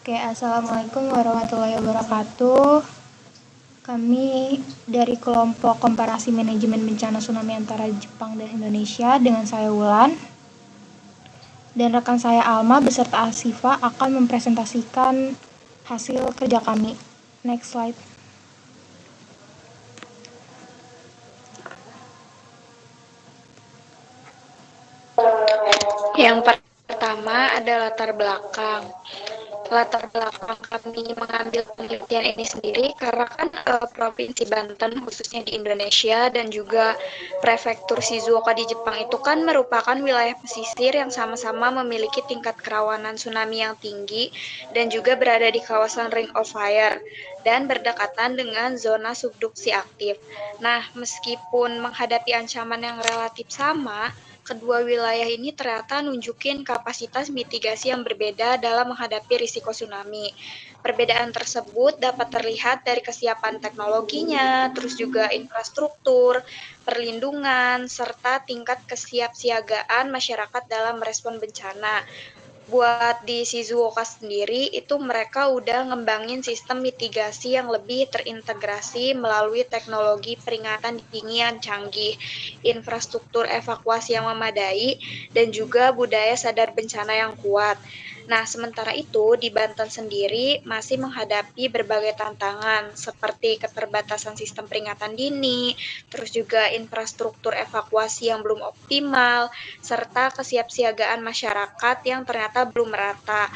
Oke, Assalamualaikum warahmatullahi wabarakatuh. Kami dari kelompok komparasi manajemen bencana tsunami antara Jepang dan Indonesia dengan saya Wulan dan rekan saya Alma beserta Asifa akan mempresentasikan hasil kerja kami. Next slide. Yang pertama ada latar belakang. Latar belakang kami mengambil penelitian ini sendiri karena kan Provinsi Banten khususnya di Indonesia dan juga Prefektur Shizuoka di Jepang itu kan merupakan wilayah pesisir yang sama-sama memiliki tingkat kerawanan tsunami yang tinggi dan juga berada di kawasan Ring of Fire dan berdekatan dengan zona subduksi aktif. Nah, meskipun menghadapi ancaman yang relatif sama, kedua wilayah ini ternyata nunjukin kapasitas mitigasi yang berbeda dalam menghadapi risiko tsunami. Perbedaan tersebut dapat terlihat dari kesiapan teknologinya, terus juga infrastruktur, perlindungan, serta tingkat kesiapsiagaan masyarakat dalam merespon bencana. Buat di Shizuoka sendiri, itu mereka udah ngembangin sistem mitigasi yang lebih terintegrasi melalui teknologi peringatan dini yang canggih, infrastruktur evakuasi yang memadai, dan juga budaya sadar bencana yang kuat. Nah, sementara itu di Banten sendiri masih menghadapi berbagai tantangan seperti keterbatasan sistem peringatan dini, terus juga infrastruktur evakuasi yang belum optimal, serta kesiapsiagaan masyarakat yang ternyata belum merata.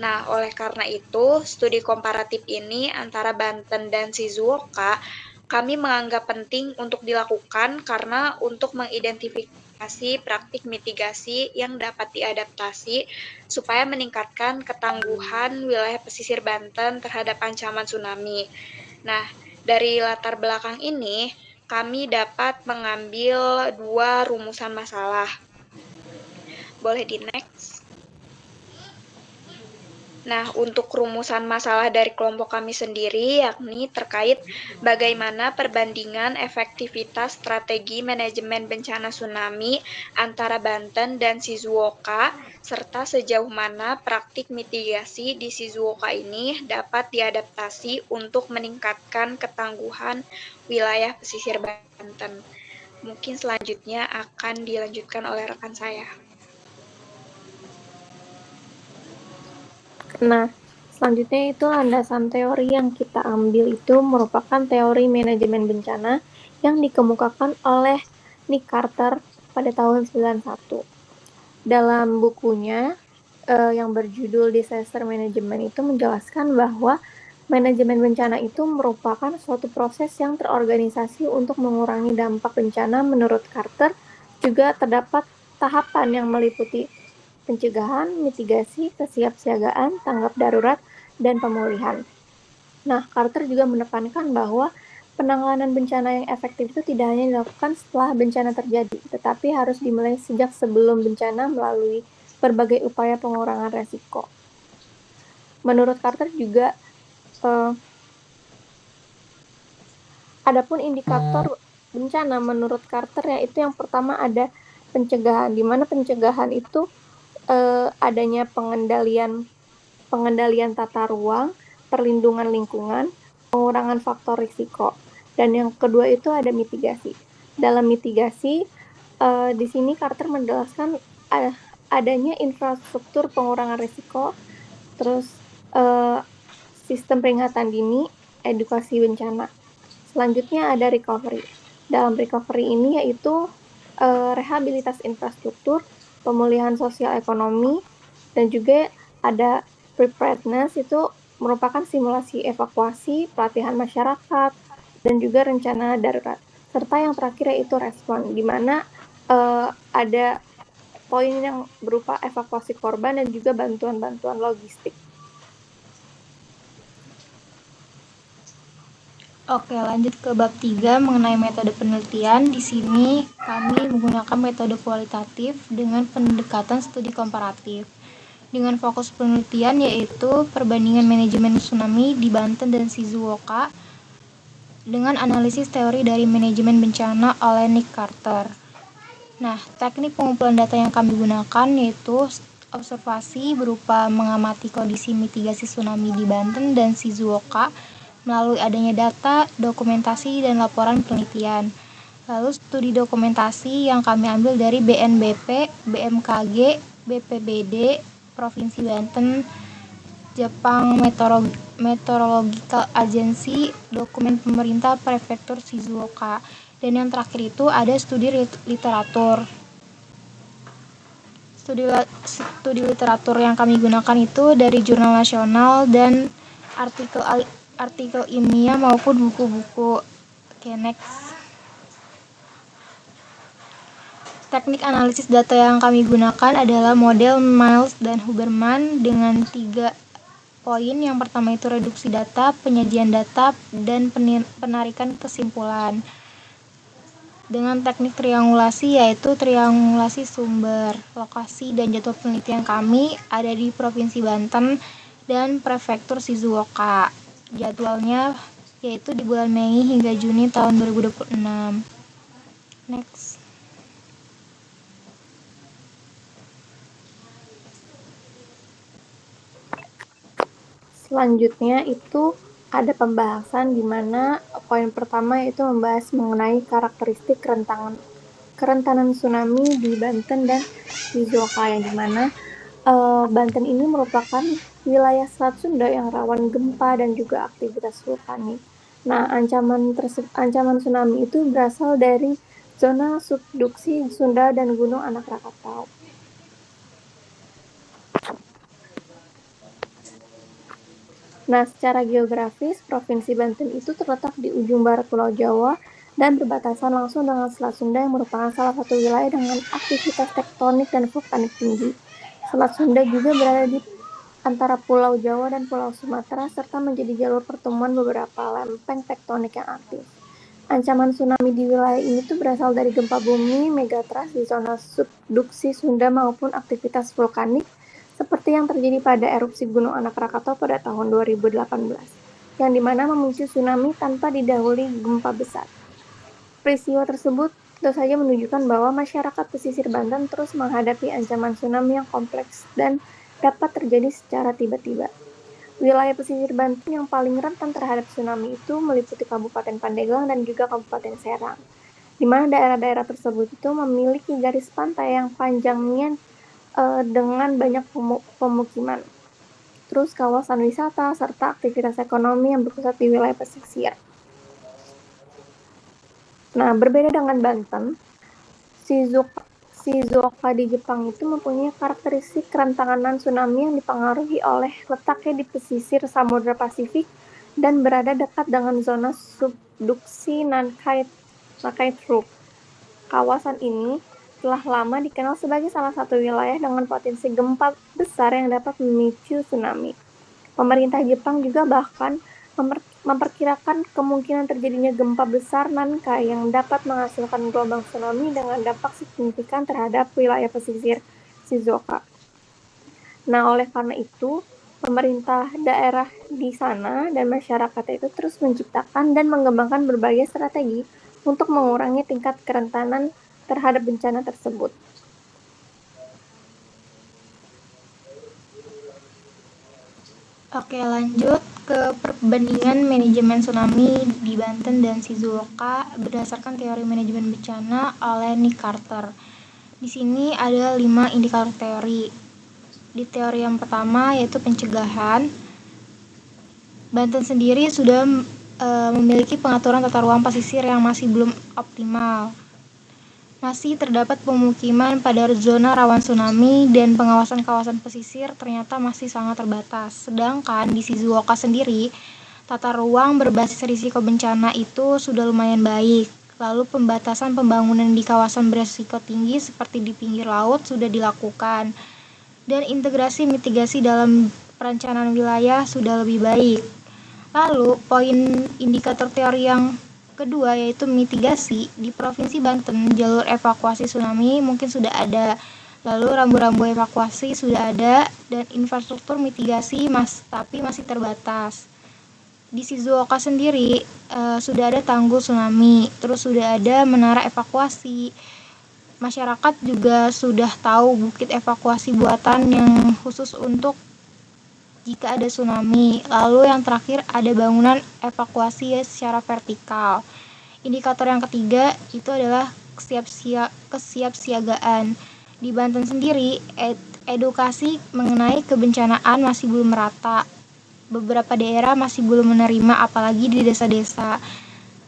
Nah, oleh karena itu, studi komparatif ini antara Banten dan Shizuoka kami menganggap penting untuk dilakukan karena untuk mengidentifikasi praktik mitigasi yang dapat diadaptasi supaya meningkatkan ketangguhan wilayah pesisir Banten terhadap ancaman tsunami. Nah, dari latar belakang ini, kami dapat mengambil dua rumusan masalah. Boleh di next. Nah, untuk rumusan masalah dari kelompok kami sendiri, yakni terkait bagaimana perbandingan efektivitas strategi manajemen bencana tsunami antara Banten dan Shizuoka, serta sejauh mana praktik mitigasi di Shizuoka ini dapat diadaptasi untuk meningkatkan ketangguhan wilayah pesisir Banten. Mungkin selanjutnya akan dilanjutkan oleh rekan saya. Nah, selanjutnya itu landasan teori yang kita ambil itu merupakan teori manajemen bencana yang dikemukakan oleh Nick Carter pada tahun 91. Dalam bukunya yang berjudul Disaster Management itu menjelaskan bahwa manajemen bencana itu merupakan suatu proses yang terorganisasi untuk mengurangi dampak bencana. Menurut Carter, juga terdapat tahapan yang meliputi pencegahan, mitigasi, kesiapsiagaan, tanggap darurat, dan pemulihan. Nah, Carter juga menekankan bahwa penanganan bencana yang efektif itu tidak hanya dilakukan setelah bencana terjadi, tetapi harus dimulai sejak sebelum bencana melalui berbagai upaya pengurangan resiko. Menurut Carter juga, adapun indikator bencana menurut Carter yaitu yang pertama ada pencegahan, di mana pencegahan itu adanya pengendalian tata ruang, perlindungan lingkungan, pengurangan faktor risiko. Dan yang kedua itu ada mitigasi. Dalam mitigasi, di sini Carter menjelaskan adanya infrastruktur pengurangan risiko, terus sistem peringatan dini, edukasi bencana. Selanjutnya ada recovery. Dalam recovery ini yaitu rehabilitas infrastruktur, pemulihan sosial ekonomi, dan juga ada preparedness, itu merupakan simulasi evakuasi, pelatihan masyarakat, dan juga rencana darurat. Serta yang terakhir yaitu respon, di mana ada poin yang berupa evakuasi korban dan juga bantuan-bantuan logistik. Oke, lanjut ke bab 3 mengenai metode penelitian. Di sini kami menggunakan metode kualitatif dengan pendekatan studi komparatif. Dengan fokus penelitian yaitu perbandingan manajemen tsunami di Banten dan Shizuoka dengan analisis teori dari manajemen bencana oleh Nick Carter. Nah, teknik pengumpulan data yang kami gunakan yaitu observasi berupa mengamati kondisi mitigasi tsunami di Banten dan Shizuoka melalui adanya data, dokumentasi, dan laporan penelitian. Lalu studi dokumentasi yang kami ambil dari BNBP, BMKG, BPBD, Provinsi Banten, Jepang Meteorological Agency, dokumen pemerintah Prefektur Shizuoka. Dan yang terakhir itu ada studi literatur. Studi literatur yang kami gunakan itu dari jurnal nasional dan artikel ilmiah maupun buku-buku. Oke, next. Teknik analisis data yang kami gunakan adalah model Miles dan Huberman dengan 3 poin. Yang pertama itu reduksi data, penyajian data, dan penarikan kesimpulan. Dengan teknik triangulasi yaitu triangulasi sumber, lokasi, dan jadwal penelitian kami ada di Provinsi Banten dan Prefektur Shizuoka. Jadwalnya yaitu di bulan Mei hingga Juni tahun 2026. Next. Selanjutnya itu ada pembahasan di mana poin pertama yaitu membahas mengenai karakteristik kerentanan tsunami di Banten dan Shizuoka, yang dimana Banten ini merupakan wilayah Selat Sunda yang rawan gempa dan juga aktivitas vulkanik. Nah, ancaman tsunami itu berasal dari zona subduksi Sunda dan Gunung Anak Rakatau. Nah, secara geografis, Provinsi Banten itu terletak di ujung barat Pulau Jawa dan berbatasan langsung dengan Selat Sunda yang merupakan salah satu wilayah dengan aktivitas tektonik dan vulkanik tinggi. Selat Sunda juga berada di antara Pulau Jawa dan Pulau Sumatera serta menjadi jalur pertemuan beberapa lempeng tektonik yang aktif. Ancaman tsunami di wilayah ini tuh berasal dari gempa bumi, megatrust di zona subduksi Sunda maupun aktivitas vulkanik seperti yang terjadi pada erupsi Gunung Anak Rakatau pada tahun 2018, yang dimana memicu tsunami tanpa didahului gempa besar. Peristiwa tersebut tentu saja menunjukkan bahwa masyarakat pesisir Banten terus menghadapi ancaman tsunami yang kompleks dan dapat terjadi secara tiba-tiba. Wilayah pesisir Banten yang paling rentan terhadap tsunami itu meliputi Kabupaten Pandeglang dan juga Kabupaten Serang, di mana daerah-daerah tersebut itu memiliki garis pantai yang panjangnya dengan banyak pemukiman, terus kawasan wisata, serta aktivitas ekonomi yang berpusat di wilayah pesisir. Nah, berbeda dengan Banten, Shizuoka di Jepang itu mempunyai karakteristik kerentanan tsunami yang dipengaruhi oleh letaknya di pesisir Samudra Pasifik dan berada dekat dengan zona subduksi Nankai-Truk. Kawasan ini telah lama dikenal sebagai salah satu wilayah dengan potensi gempa besar yang dapat memicu tsunami. Pemerintah Jepang juga bahkan memperkirakan kemungkinan terjadinya gempa besar Nankai yang dapat menghasilkan gelombang tsunami dengan dampak signifikan terhadap wilayah pesisir Shizuoka. Nah, oleh karena itu, pemerintah daerah di sana dan masyarakat itu terus menciptakan dan mengembangkan berbagai strategi untuk mengurangi tingkat kerentanan terhadap bencana tersebut. Oke, lanjut ke perbandingan manajemen tsunami di Banten dan Shizuoka berdasarkan teori manajemen bencana oleh Nick Carter. Di sini ada 5 indikator teori. Di teori yang pertama yaitu pencegahan. Banten sendiri sudah memiliki pengaturan tata ruang pesisir yang masih belum optimal. Masih terdapat pemukiman pada zona rawan tsunami dan pengawasan kawasan pesisir ternyata masih sangat terbatas. Sedangkan di Shizuoka sendiri, tata ruang berbasis risiko bencana itu sudah lumayan baik. Lalu pembatasan pembangunan di kawasan berisiko tinggi seperti di pinggir laut sudah dilakukan. Dan integrasi mitigasi dalam perencanaan wilayah sudah lebih baik. Lalu poin indikator teori yang kedua yaitu mitigasi. Di Provinsi Banten, jalur evakuasi tsunami mungkin sudah ada, lalu rambu-rambu evakuasi sudah ada, dan infrastruktur mitigasi tapi masih terbatas. Di Shizuoka sendiri sudah ada tanggul tsunami, terus sudah ada menara evakuasi, masyarakat juga sudah tahu bukit evakuasi buatan yang khusus untuk jika ada tsunami. Lalu yang terakhir ada bangunan evakuasi secara vertikal. Indikator yang ketiga itu adalah kesiapsiagaan. Di Banten sendiri, edukasi mengenai kebencanaan masih belum merata. Beberapa daerah masih belum menerima, apalagi di desa-desa.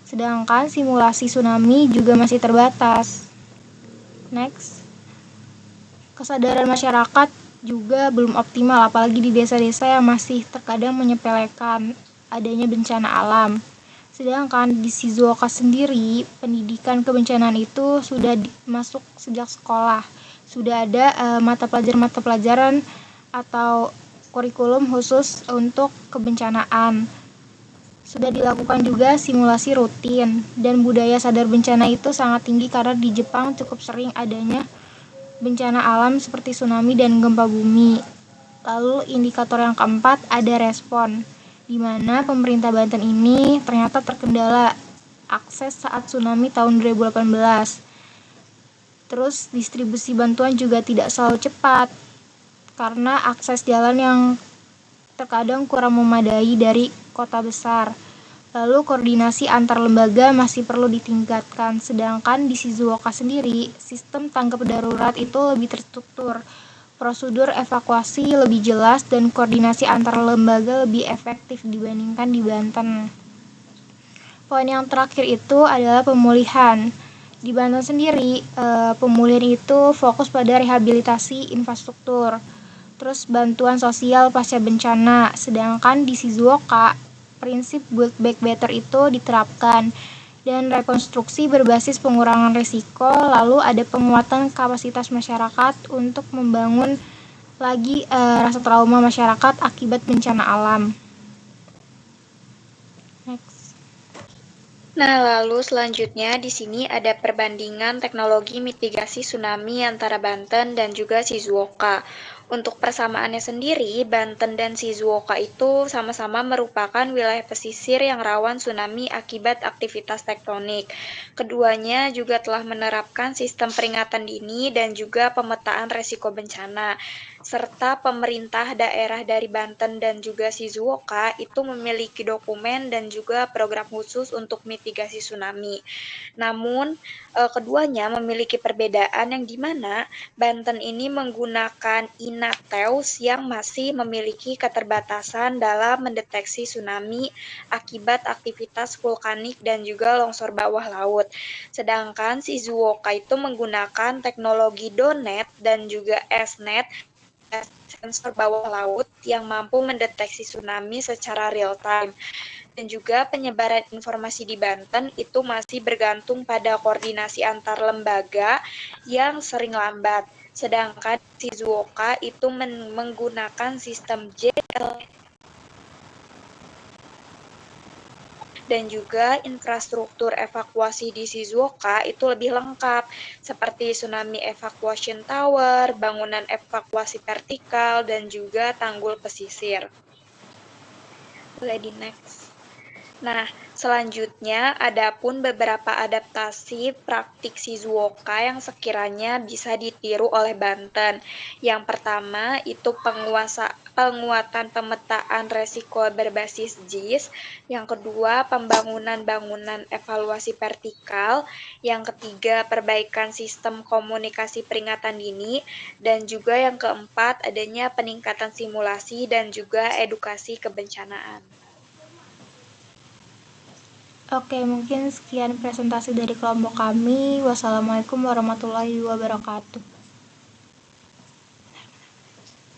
Sedangkan simulasi tsunami juga masih terbatas. Next. Kesadaran masyarakat juga belum optimal, apalagi di desa-desa yang masih terkadang menyepelekan adanya bencana alam. Sedangkan di Shizuoka sendiri, pendidikan kebencanaan itu sudah masuk sejak sekolah. Sudah ada mata pelajaran atau kurikulum khusus untuk kebencanaan. Sudah dilakukan juga simulasi rutin, dan budaya sadar bencana itu sangat tinggi karena di Jepang cukup sering adanya bencana alam seperti tsunami dan gempa bumi. Lalu indikator yang keempat ada respon, di mana pemerintah Banten ini ternyata terkendala akses saat tsunami tahun 2018. Terus distribusi bantuan juga tidak selalu cepat, karena akses jalan yang terkadang kurang memadai dari kota besar. Lalu koordinasi antar lembaga masih perlu ditingkatkan, sedangkan di Shizuoka sendiri, sistem tanggap darurat itu lebih terstruktur, prosedur evakuasi lebih jelas, dan koordinasi antar lembaga lebih efektif dibandingkan di Banten. Poin yang terakhir itu adalah pemulihan. Di Banten sendiri, pemulihan itu fokus pada rehabilitasi infrastruktur, terus bantuan sosial pasca bencana, sedangkan di Shizuoka, prinsip Build Back Better itu diterapkan, dan rekonstruksi berbasis pengurangan risiko, lalu ada penguatan kapasitas masyarakat untuk membangun lagi rasa trauma masyarakat akibat bencana alam. Next. Nah, lalu selanjutnya di sini ada perbandingan teknologi mitigasi tsunami antara Banten dan juga Shizuoka. Untuk persamaannya sendiri, Banten dan Shizuoka itu sama-sama merupakan wilayah pesisir yang rawan tsunami akibat aktivitas tektonik. Keduanya juga telah menerapkan sistem peringatan dini dan juga pemetaan resiko bencana. Serta pemerintah daerah dari Banten dan juga Shizuoka itu memiliki dokumen dan juga program khusus untuk mitigasi tsunami. Namun, keduanya memiliki perbedaan yang dimana Banten ini menggunakan INATEUS yang masih memiliki keterbatasan dalam mendeteksi tsunami akibat aktivitas vulkanik dan juga longsor bawah laut. Sedangkan Shizuoka itu menggunakan teknologi DONET dan juga SNET, sensor bawah laut yang mampu mendeteksi tsunami secara real time. Dan juga penyebaran informasi di Banten itu masih bergantung pada koordinasi antar lembaga yang sering lambat. Sedangkan Shizuoka itu menggunakan sistem JL dan juga infrastruktur evakuasi di Shizuoka itu lebih lengkap, seperti tsunami evacuation tower, bangunan evakuasi vertikal, dan juga tanggul pesisir. Boleh di next. Nah, selanjutnya ada pun beberapa adaptasi praktik Shizuoka yang sekiranya bisa ditiru oleh Banten. Yang pertama itu penguatan pemetaan resiko berbasis JIS. Yang kedua, pembangunan bangunan evaluasi vertikal. Yang ketiga, perbaikan sistem komunikasi peringatan dini. Dan juga yang keempat, adanya peningkatan simulasi dan juga edukasi kebencanaan. Oke, mungkin sekian presentasi dari kelompok kami. Wassalamualaikum warahmatullahi wabarakatuh.